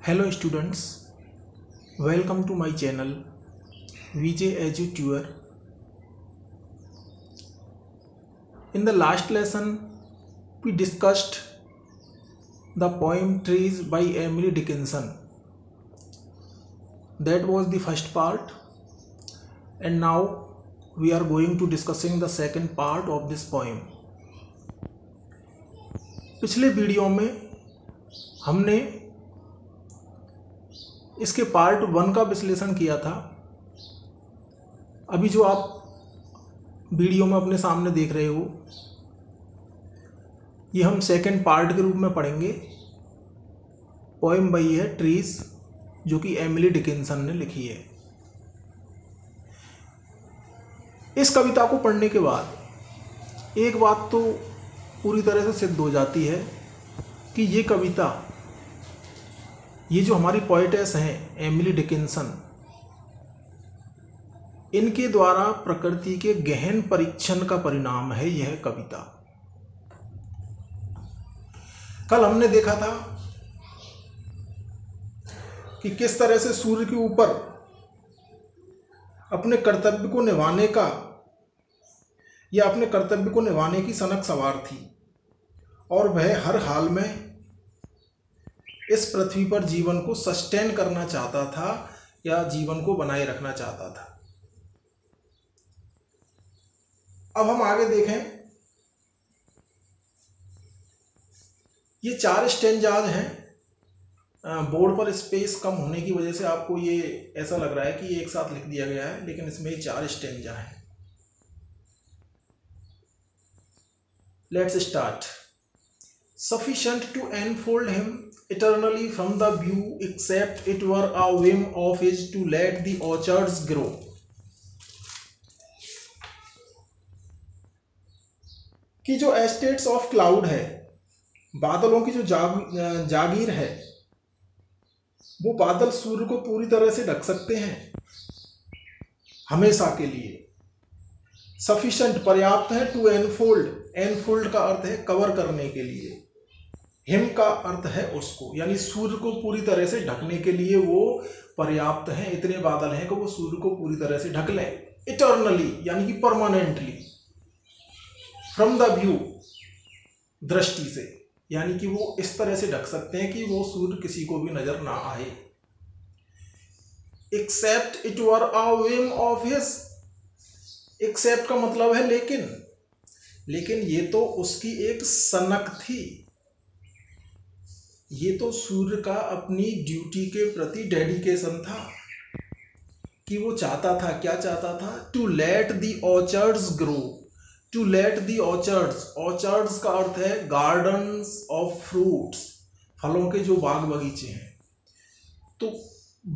Hello students, welcome to my channel VJ EduTutor. In the last lesson, we discussed the poem Trees by Emily Dickinson. That was the first part, and now we are going to discussing the second part of this poem. पिछले video में हमने इसके part 1 का विश्लेषण किया था। अभी जो आप वीडियो में अपने सामने देख रहे हो, ये हम सेकंड पार्ट के रूप में पढ़ेंगे। पोएम वही है ट्रीज, जो कि एमिली डिकिंसन ने लिखी है। इस कविता को पढ़ने के बाद एक बात तो पूरी तरह से सिद्ध हो जाती है कि ये कविता, ये जो हमारी पोएटेस हैं एमिली डिकिंसन, इनके द्वारा प्रकृति के गहन परीक्षण का परिणाम है यह कविता। कल हमने देखा था कि किस तरह से सूर्य के ऊपर अपने कर्तव्य को निभाने का या अपने कर्तव्य को निभाने की सनक सवार थी, और वह हर हाल में इस पृथ्वी पर जीवन को सस्टेन करना चाहता था या जीवन को बनाए रखना चाहता था। अब हम आगे देखें, ये 4 स्टेंजाज हैं। बोर्ड पर स्पेस कम होने की वजह से आपको ये ऐसा लग रहा है कि ये एक साथ लिख दिया गया है, लेकिन इसमें 4 स्टेंजा हैं। Let's start. Sufficient to enfold him eternally from the view, except it were a whim of his to let the orchards grow. कि जो एस्टेट्स ऑफ क्लाउड है, बादलों की जो जागीर है, वो बादल सूर्य को पूरी तरह से ढक सकते हैं हमेशा के लिए। सफिशिएंट पर्याप्त है, टू एनफोल्ड, एनफोल्ड का अर्थ है कवर करने के लिए, हिम का अर्थ है उसको, यानी सूर्य को पूरी तरह से ढकने के लिए वो पर्याप्त है। इतने बादल हैं कि वो सूर्य को पूरी तरह से ढक लें। इटर्नली यानी कि परमानेंटली, फ्रॉम द व्यू, दृष्टि से, यानी कि वो इस तरह से ढक सकते हैं कि वो सूर्य किसी को भी नजर ना आए। Except it were a whim of his, except का मतलब है लेकिन ये तो उसकी एक सनक थी, ये तो सूर्य का अपनी ड्यूटी के प्रति डेडिकेशन था कि वो चाहता था, क्या चाहता था? To let the orchards grow, to let the orchards, orchards का अर्थ है गार्डन्स ऑफ फ्रूट्स, फलों के जो बाग बगीचे हैं, तो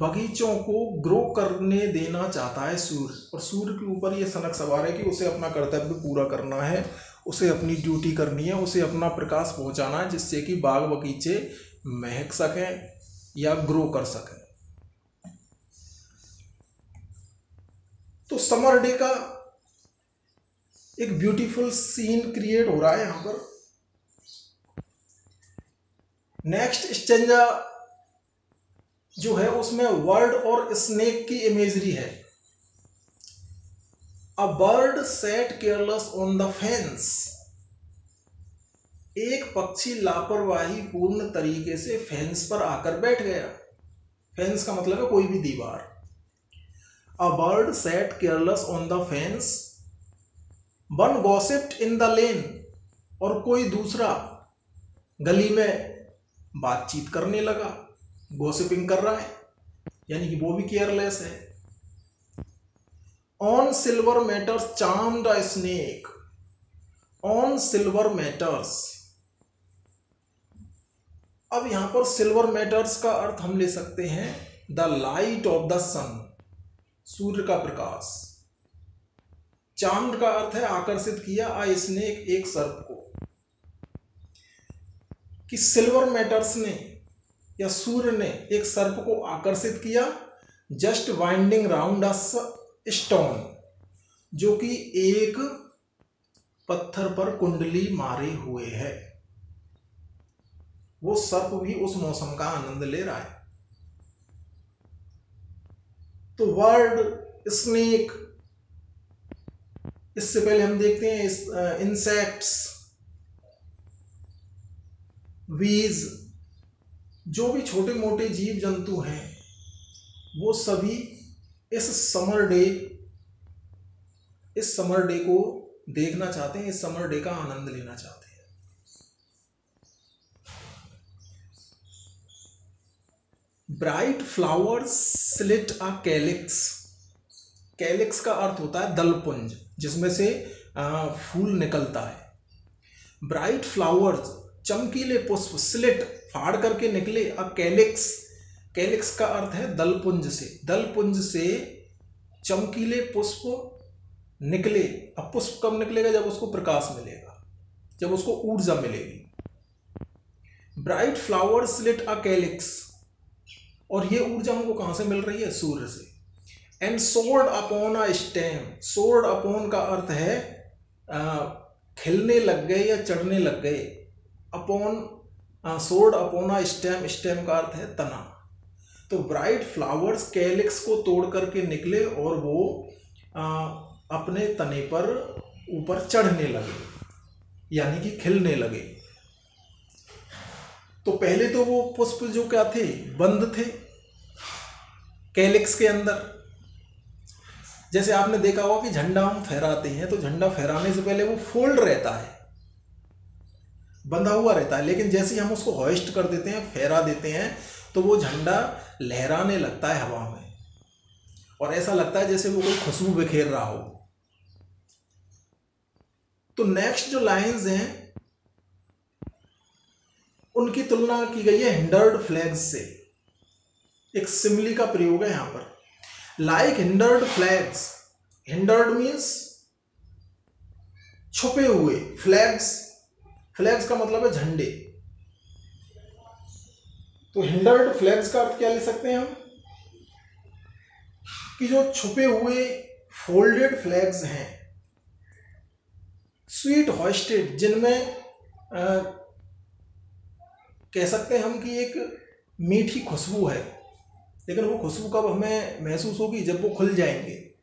बगीचों को ग्रो करने देना चाहता है सूर्य। और सूर्य के ऊपर ये सनक सवार है कि उसे अपना कर्तव्य पूरा करना है, उसे अपनी ड्यूटी करनी है, उसे अपना प्रकाश पहुंचाना है, जिससे कि बाग बगीचे महक सकें या ग्रो कर सकें। तो समर डे का एक ब्यूटीफुल सीन क्रिएट हो रहा है यहां पर। नेक्स्ट स्टेंजा जो है उसमें वर्ड और स्नेक की इमेजरी है। अ bird sat careless on the fence, एक पक्षी लापरवाही पूर्ण तरीके से फेंस पर आकर बैठ गया। फेंस का मतलब है कोई भी दीवार। A bird sat careless on the fence, one gossiped in the lane, और कोई दूसरा गली में बातचीत करने लगा, गॉसिपिंग कर रहा है, यानी कि वो भी केयरलेस है। On silver matters charmed a snake, on silver matters, अब यहां पर सिल्वर मैटर्स का अर्थ हम ले सकते हैं द लाइट ऑफ द सन, सूर्य का प्रकाश। चार्म्ड का अर्थ है आकर्षित किया, आ स्नेक, एक सर्प को। कि सिल्वर मैटर्स ने या सूर्य ने एक सर्प को आकर्षित किया, just winding round a stone, जो कि एक पत्थर पर कुंडली मारे हुए है। वो सर्प भी उस मौसम का आनंद ले रहा है। तो वर्ड, स्नेक, इससे पहले हम देखते हैं इंसेक्ट्स, वीज, जो भी छोटे मोटे जीव जंतु हैं वो सभी इस समर डे को देखना चाहते हैं, इस समर डे का आनंद लेना चाहते हैं। ब्राइट फ्लावर्स स्लिट अ कैलिक्स। कैलिक्स का अर्थ होता है दलपुंज, जिसमें से फूल निकलता है। ब्राइट फ्लावर्स, चमकीले पुष्प, स्लिट, फाड़ करके निकले, अ कैलिक्स, कैलिक्स का अर्थ है दलपुंज से, दलपुंज से चमकीले पुष्प निकले। अब पुष्प कब निकलेगा? जब उसको प्रकाश मिलेगा, जब उसको ऊर्जा मिलेगी। ब्राइट फ्लावर्स स्लिट अ कैलिक्स, और ये ऊर्जा हमको कहां से मिल रही है? सूर्य से। And sword upon a stem, sword upon का अर्थ है खिलने लग गए या चढ़ने लग गए। Upon, sword upon a stem, stem का अर्थ है तना। तो ब्राइट फ्लावर्स कैलिक्स को तोड़ करके निकले और वो अपने तने पर ऊपर चढ़ने लगे, यानी कि खिलने लगे। तो पहले तो वो पुष्प जो क्या थे? बंद थे कैलिक्स के अंदर। जैसे आपने देखा होगा कि झंडा हम फहराते हैं तो झंडा फहराने से पहले वो फोल्ड रहता है, बंधा हुआ रहता है, लेकिन जैसे ही हम उसको होइस्ट कर देते हैं, फहरा देते हैं, तो वो झंडा लहराने लगता है हवा में, और ऐसा लगता है जैसे वो कोई खुशबू बिखेर रहा हो। तो नेक्स्ट जो लाइंस हैं उनकी तुलना की गई है हिंडर्ड फ्लैग्स से। एक सिमिली का प्रयोग है यहां पर। Like hindered flags, hindered means छुपे हुए, फ्लैग्स, फ्लैग्स का मतलब है झंडे। तो हिंडर्ड फ्लैग्स का अर्थ क्या ले सकते हैं हम? कि जो छुपे हुए फोल्डेड फ्लैग्स हैं, स्वीट होस्टेड, जिनमें कह सकते हैं हम कि एक मीठी खुशबू है, लेकिन वो खुशबू कब हमें महसूस होगी? जब वो खुल जाएंगे।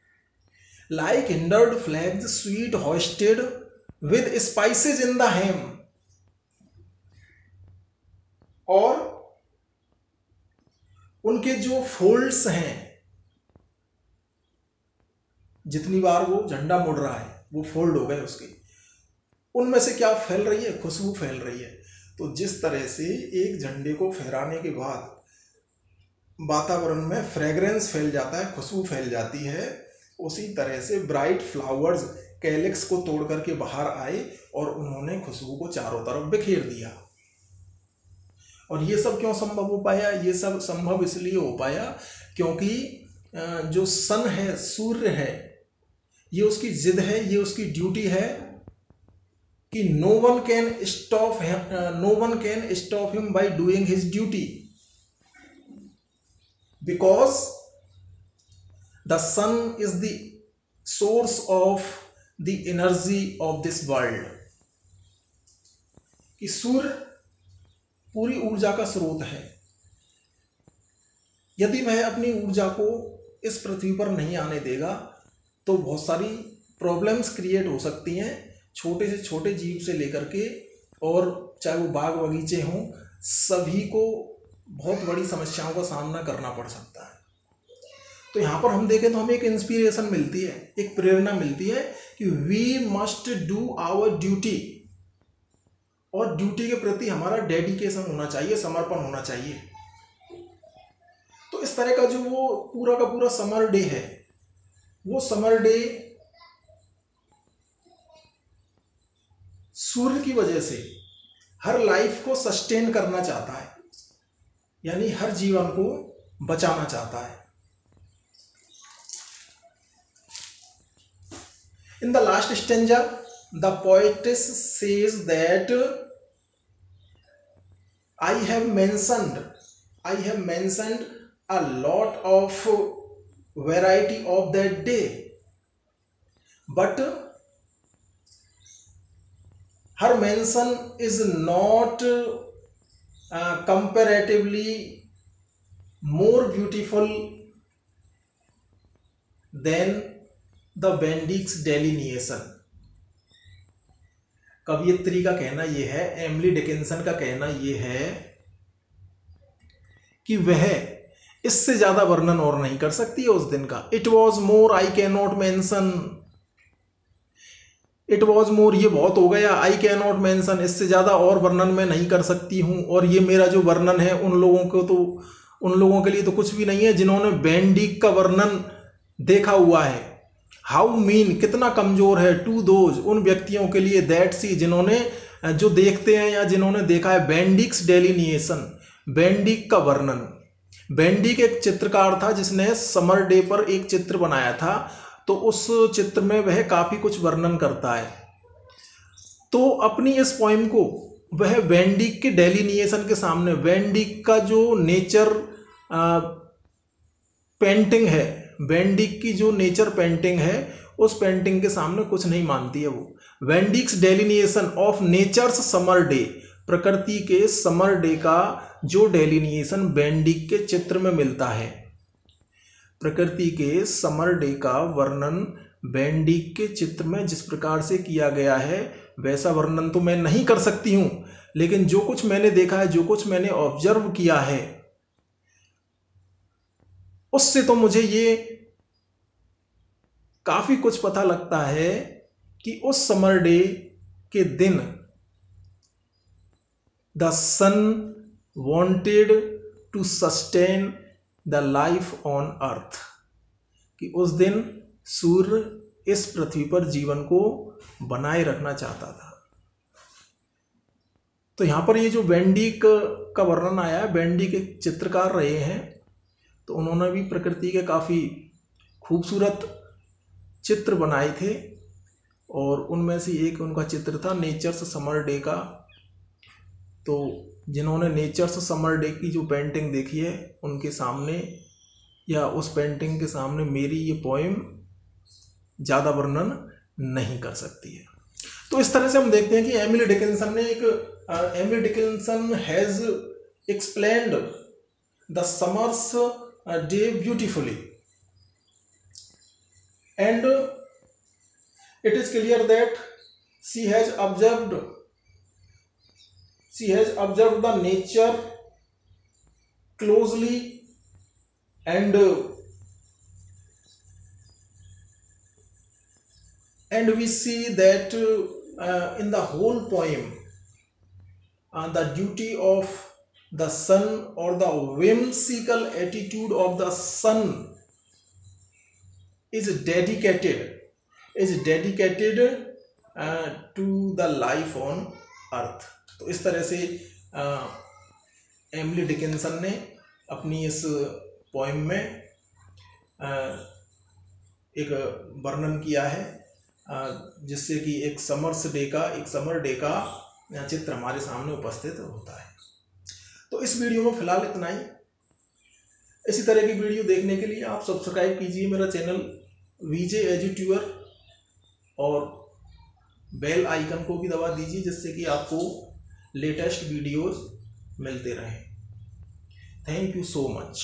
Like hindered flags sweet hoisted with spices in the hem, और उनके जो फोल्ड्स हैं, जितनी बार वो झंडा मुड़ रहा है वो फोल्ड हो गए उसके, उनमें से क्या फैल रही है? खुशबू फैल रही है। तो जिस तरह से एक झंडे को फहराने के बाद वातावरण में फ्रेग्रेंस फैल जाता है, खुशबू फैल जाती है, उसी तरह से ब्राइट फ्लावर्स कैलिक्स को तोड़ करके बाहर आए और उन्होंने खुशबू को चारों तरफ बिखेर दिया। और ये सब क्यों संभव हो पाया? ये सब संभव इसलिए हो पाया क्योंकि जो सन है, सूर्य है, ये उसकी जिद है, ये उसकी ड्यूटी है कि no one can stop him by doing his duty, because the sun is the source of the energy of this world. कि सूर्य पूरी ऊर्जा का स्रोत है। यदि वह अपनी ऊर्जा को इस पृथ्वी पर नहीं आने देगा तो बहुत सारी प्रॉब्लम्स क्रिएट हो सकती हैं, छोटे से छोटे जीव से लेकर के, और चाहे वो बाग बगीचे हों, सभी को बहुत बड़ी समस्याओं का सामना करना पड़ सकता है। तो यहाँ पर हम देखें तो हमें एक इंस्पिरेशन मिलती है, एक प्रेरणा मिलती है कि we must do our duty, और ड्यूटी के प्रति हमारा डेडिकेशन होना चाहिए, समर्पण होना चाहिए। तो इस तरह का जो वो पूरा का पूरा समर डे है, वो समर डे सूर्य की वजह से हर लाइफ को सस्टेन करना चाहता है, यानी हर जीवन को बचाना चाहता है। In the last stanza, the poetess says that I have mentioned a lot of variety of that day, but her mention is not comparatively more beautiful than the bendix delineation. कवियत्री का कहना यह है, एमिली डिकिंसन का कहना यह है कि वह इससे ज्यादा वर्णन और नहीं कर सकती है उस दिन का। It was more I can not mention, it was more ये बहुत हो गया, आई कैन नॉट मेंशन इससे ज्यादा और वर्णन मैं नहीं कर सकती हूं, और ये मेरा जो वर्णन है उन लोगों के लिए तो कुछ भी नहीं है जिन्होंने बेंडिक का वर्णन देखा हुआ है। हाउ मीन कितना कमजोर है, टू दोज उन व्यक्तियों के लिए, दैट सी जिन्होंने जो देखते हैं या जिन्होंने देखा है, बेंडिक्स डेलिनिएशन बेंडिक का वर्णन। बेंडिक एक चित्रकार था जिसने समर डे पर एक चित्र बनाया था, तो उस चित्र में वह काफी कुछ वर्णन करता है। तो अपनी इस पोइम को वह बेंडिक के डेलिनिएशन के सामने, बेंडिक का जो नेचर पेंटिंग है, बेंडिक की जो नेचर पेंटिंग है उस पेंटिंग के सामने कुछ नहीं मानती है वो। Bendix delineation of nature's summer day, प्रकृति के समर डे का जो डेलिनिएशन बेंडिक के चित्र में मिलता है, प्रकृति के समर डे का वर्णन बेंडिक के चित्र में जिस प्रकार से किया गया है वैसा वर्णन तो मैं नहीं कर सकती हूं, लेकिन जो कुछ मैंने देखा है, जो कुछ मैंने ऑब्जर्व किया है, उससे तो मुझे ये काफी कुछ पता लगता है कि उस समर डे के दिन the sun wanted to sustain the life on earth, कि उस दिन सूर्य इस पृथ्वी पर जीवन को बनाए रखना चाहता था। तो यहां पर ये जो बेंडिक का वर्णन आया है, बेंडिक एक चित्रकार रहे हैं, तो उन्होंने भी प्रकृति के काफी खूबसूरत चित्र बनाए थे, और उनमें से एक उनका चित्र था नेचर्स समर डे का। तो जिन्होंने नेचर्स समर डे की जो पेंटिंग देखी है उनके सामने या उस पेंटिंग के सामने मेरी ये पोएम ज़्यादा वर्णन नहीं कर सकती है। तो इस तरह से हम देखते हैं कि Emily Dickinson has explained the summers day beautifully, and it is clear that she has observed the nature closely, and we see that in the whole poem the duty of the sun, or the whimsical attitude of the sun, is dedicated to the life on earth। तो इस तरह से Emily Dickinson ने अपनी इस poem में एक वर्णन किया है, जिससे कि एक समर डे का चित्र हमारे सामने उपस्थित होता है। तो इस वीडियो में फिलहाल इतना ही। इसी तरह की वीडियो देखने के लिए आप सब्सक्राइब कीजिए मेरा चैनल वीजे एजुट्यूअर, और बेल आइकन को भी दबा दीजिए, जिससे कि आपको लेटेस्ट वीडियोस मिलते रहें। Thank you so much.